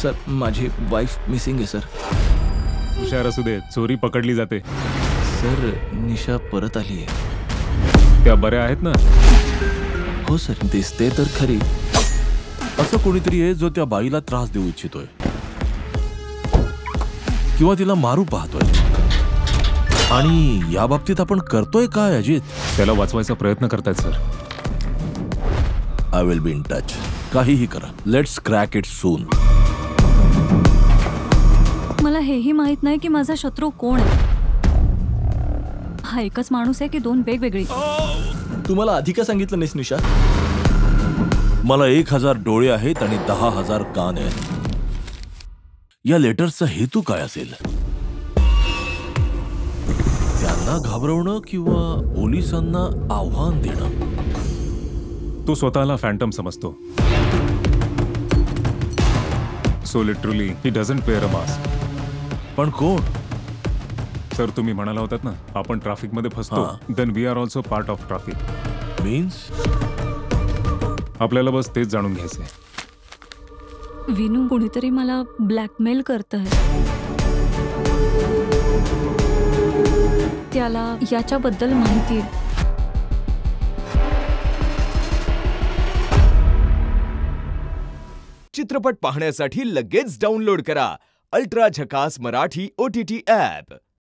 Sir माझी wife missing आहे sir. हुशार असू दे, चोरी पकडली जाते. सर निशा परत आली आहे. त्या बऱ्या आहेत ना? हो सर, दिसते तर खरी. असं कोणीतरी आहे जो त्या बाईला त्रास देऊ इच्छितोय किंवा तिला मारू पाहतोय. आणि या बाबतीत आपण करतोय काय अजित? त्याला वाचवायचा प्रयत्न करतायत sir. I will be in touch. काहीही करा. लेट्स क्रॅक इट सून. मला हेही माहित नाही की माझा शत्रू कोण आहे. हा एकच माणूस आहे की दोन वेगवेगळी? तुम्हाला आधी का सांगितलं नाहीस निशा? मला 1000 डोळे आहेत आणि 10,000 कान आहेत. या लेटरचा हेतू काय असेल? त्यांना घाबरवणं किंवा पोलिसांना आव्हान देणं? तो स्वतःला फॅन्टम समजतो. So literally he doesn't wear a mask. पण कोण? सर तुम्ही म्हणाला होतात ना आपण ट्रॅफिक मध्ये फसतो. Then we are also part of traffic. Means आपल्याला बस तेच जाणून घ्यायचंय. विनू कोणीतरी मला ब्लॅकमेल करत आहे. त्याला याच्याबद्दल माहिती आहे. चित्रपट पाहण्यासाठी लगेच डाउनलोड करा अल्ट्रा झकास मराठी OTT ॲप.